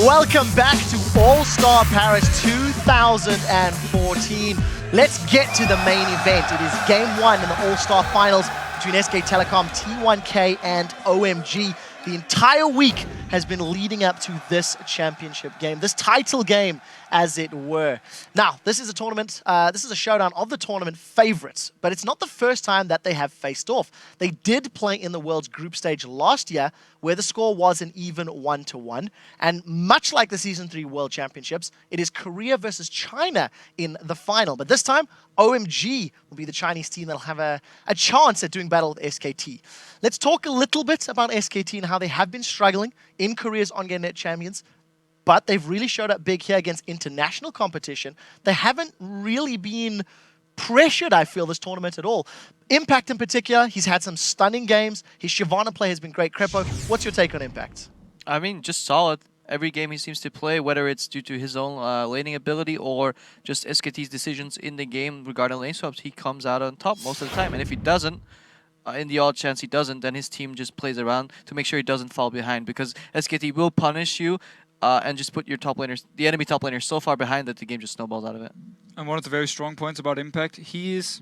Welcome back to All-Star Paris 2014. Let's get to the main event. It is Game 1 in the All-Star Finals between SKT T1 K and OMG. The entire week has been leading up to this championship game, this title game, as it were. Now, this is a tournament, this is a showdown of the tournament favorites, but it's not the first time that they have faced off. They did play in the World's group stage last year, where the score was an even 1-1. And much like the Season 3 World Championships, it is Korea versus China in the final. But this time, OMG will be the Chinese team that'll have a chance at doing battle with SKT. Let's talk a little bit about SKT and how they have been struggling in Korea's on-game net champions, but they've really showed up big here against international competition. They haven't really been pressured, I feel, this tournament at all. Impact in particular, he's had some stunning games. His Shyvana play has been great. Crepo, what's your take on Impact? I mean, just solid. Every game he seems to play, whether it's due to his own laning ability or just SKT's decisions in the game regarding lane swaps, he comes out on top most of the time. And if he doesn't, in the odd chance he doesn't, then his team just plays around to make sure he doesn't fall behind, because SKT will punish you and just put your top laners, the enemy top laner, so far behind that the game just snowballs out of it. And one of the very strong points about Impact, he is,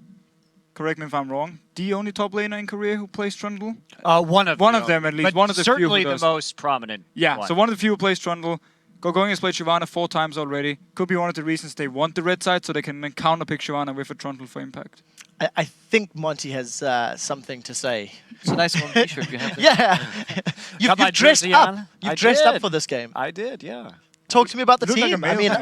correct me if I'm wrong, the only top laner in Korea who plays Trundle? One of them at least. But one of the certainly few the most prominent. Yeah, one. so one of the few who plays Trundle. Going has played Shyvana 4 times already. Could be one of the reasons they want the red side, so they can then counterpick Shyvana with a Trundle for Impact. I think Monty has something to say. It's a nice one t-shirt you have there. Yeah, you've dressed up. You've dressed up for this game. I did, yeah. Talk to me about the Look like team. a I mean,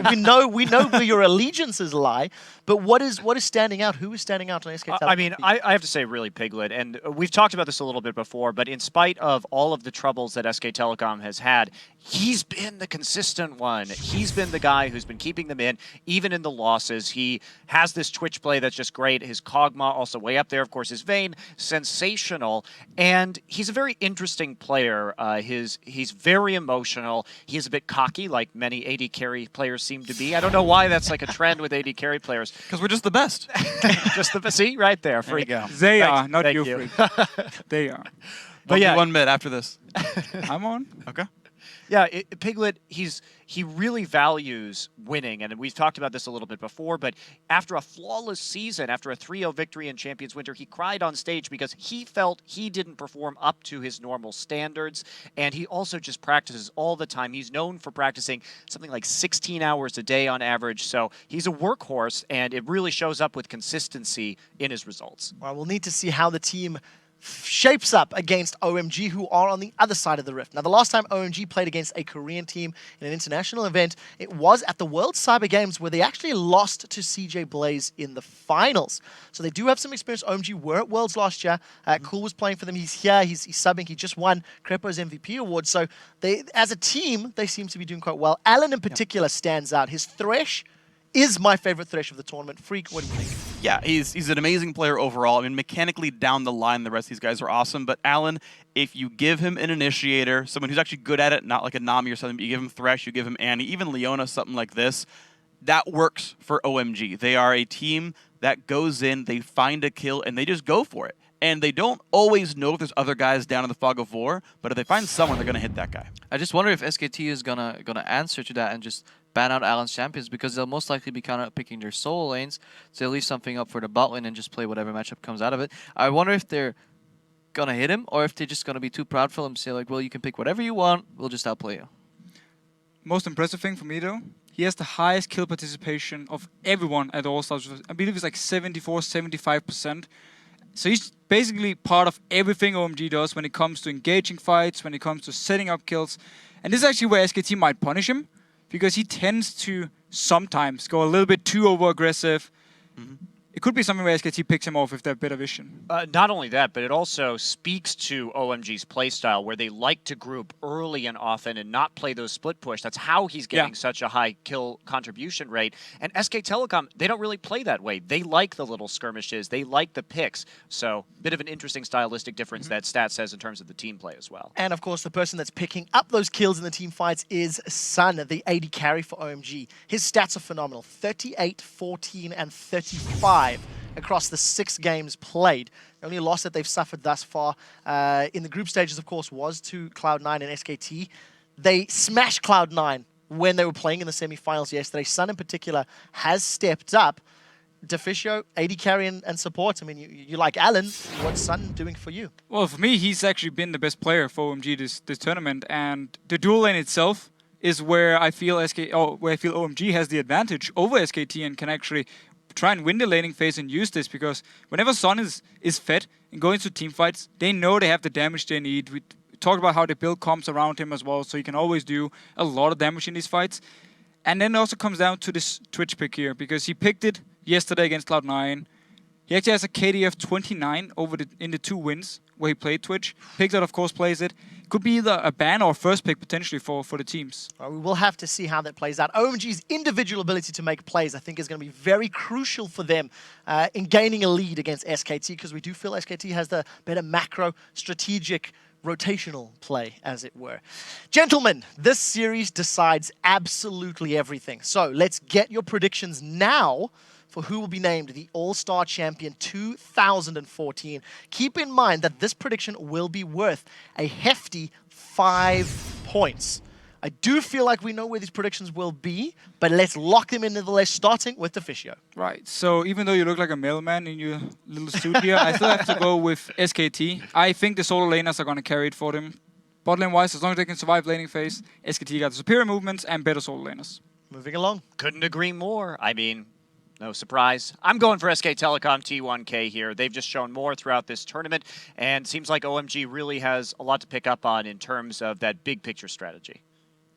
we know where your allegiances lie, but what is standing out? Who is standing out on SKT? I mean, I have to say really Piglet, and we've talked about this a little bit before, but in spite of all of the troubles that SK Telecom has had, he's been the consistent one. He's been the guy who's been keeping them in, even in the losses. He has this Twitch play that's just great. His Kog'Maw also way up there. Of course, his Vayne, sensational. And he's a very interesting player. He's very emotional. He is a bit cocky, like many AD carry players seem to be. I don't know why that's like a trend with AD carry players. Because we're just the best. Just the see right there. Free go. They Thanks. are, not Thank you, you. Freak. They are. But yeah. 1 mid after this. I'm on. Okay. Yeah, Piglet, he really values winning, and we've talked about this a little bit before, but after a flawless season, after a 3-0 victory in Champions Winter, he cried on stage because he felt he didn't perform up to his normal standards, and he also just practices all the time. He's known for practicing something like 16 hours a day on average, so he's a workhorse, and it really shows up with consistency in his results. Well, we'll need to see how the team shapes up against OMG, who are on the other side of the rift. Now, the last time OMG played against a Korean team in an international event, it was at the World Cyber Games, where they actually lost to CJ Blaze in the finals. So they do have some experience. OMG were at Worlds last year. Cool was playing for them. He's here. He's subbing. He just won Crepo's MVP award. So they, as a team, they seem to be doing quite well. Alan in particular stands out. His Thresh is my favorite Thresh of the tournament. Freak, what do you think? Yeah, he's an amazing player overall. I mean, mechanically down the line, the rest of these guys are awesome. But Alan, if you give him an initiator, someone who's actually good at it, not like a Nami or something, but you give him Thresh, you give him Annie, even Leona, something like this, that works for OMG. They are a team that goes in, they find a kill, and they just go for it. And they don't always know if there's other guys down in the fog of war, but if they find someone, they're going to hit that guy. I just wonder if SKT is gonna answer to that and just ban out Alan's champions, because they'll most likely be kind of picking their solo lanes, so they'll leave something up for the bot lane and just play whatever matchup comes out of it. I wonder if they're gonna hit him, or if they're just gonna be too proud for him and say like, well, you can pick whatever you want, we'll just outplay you. Most impressive thing for me, though, he has the highest kill participation of everyone at All Stars. I believe it's like 74, 75%. So he's basically part of everything OMG does when it comes to engaging fights, when it comes to setting up kills. And this is actually where SKT might punish him, because he tends to sometimes go a little bit too over-aggressive. It could be something where SKT picks him off if they have better vision. Not only that, but it also speaks to OMG's playstyle, where they like to group early and often and not play those split push. That's how he's getting such a high kill contribution rate. And SK Telecom, they don't really play that way. They like the little skirmishes. They like the picks. So, bit of an interesting stylistic difference that Stat says in terms of the team play as well. And of course, the person that's picking up those kills in the team fights is Sun, the AD carry for OMG. His stats are phenomenal. 38, 14, and 35 across the 6 games played. The only loss that they've suffered thus far in the group stages, of course, was to Cloud9 and SKT. They smashed Cloud9 when they were playing in the semifinals yesterday. Sun in particular has stepped up. Deficio, AD carry and support. I mean, you like Alan. What's Sun doing for you? Well, for me, he's actually been the best player for OMG this tournament, and the dual lane itself is where I feel OMG has the advantage over SKT and can actually try and win the laning phase and use this, because whenever Sun is fed and going to team fights, they know they have the damage they need. We talked about how they build comps around him as well, so he can always do a lot of damage in these fights. And then it also comes down to this Twitch pick here, because he picked it yesterday against Cloud9. He actually has a KDF 29 in the 2 wins where he played Twitch. Picks that, of course, plays it. Could be either a ban or a first pick potentially for the teams. Well, we will have to see how that plays out. OMG's individual ability to make plays, I think, is going to be very crucial for them in gaining a lead against SKT, because we do feel SKT has the better macro strategic rotational play, as it were. Gentlemen, this series decides absolutely everything. So let's get your predictions now for who will be named the All-Star Champion 2014. Keep in mind that this prediction will be worth a hefty 5 points. I do feel like we know where these predictions will be, but let's lock them in nevertheless, starting with Deficio. Right, so even though you look like a mailman in your little suit here, I still have to go with SKT. I think the solo laners are going to carry it for them. Bot lane-wise, as long as they can survive laning phase, SKT got the superior movements and better solo laners. Moving along. Couldn't agree more. I mean, no surprise. I'm going for SK Telecom T1 K here. They've just shown more throughout this tournament, and seems like OMG really has a lot to pick up on in terms of that big picture strategy.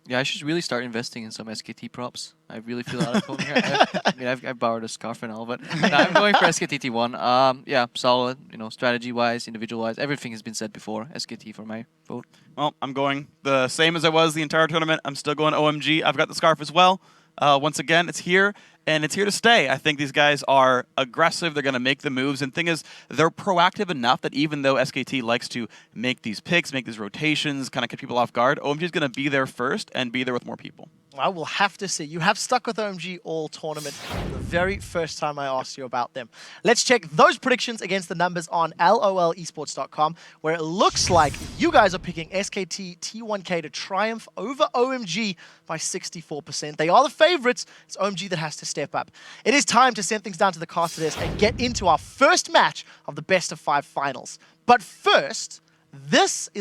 Yeah, I should really start investing in some SKT props. I really feel out of home here. I mean, I've borrowed a scarf and all, but no, I'm going for SKT T1. Yeah, solid. You know, strategy-wise, individual-wise, everything has been said before. SKT for my vote. Well, I'm going the same as I was the entire tournament. I'm still going OMG. I've got the scarf as well. Once again, it's here, and it's here to stay. I think these guys are aggressive. They're going to make the moves. And the thing is, they're proactive enough that even though SKT likes to make these picks, make these rotations, kind of catch people off guard, OMG is going to be there first and be there with more people. I will have to see. You have stuck with OMG all tournament the very first time I asked you about them. Let's check those predictions against the numbers on lolesports.com, where it looks like you guys are picking SKT T1 K to triumph over OMG by 64%. They are the favorites. It's OMG that has to step up. It is time to send things down to the caster desk and get into our first match of the best of 5 finals. But first, this is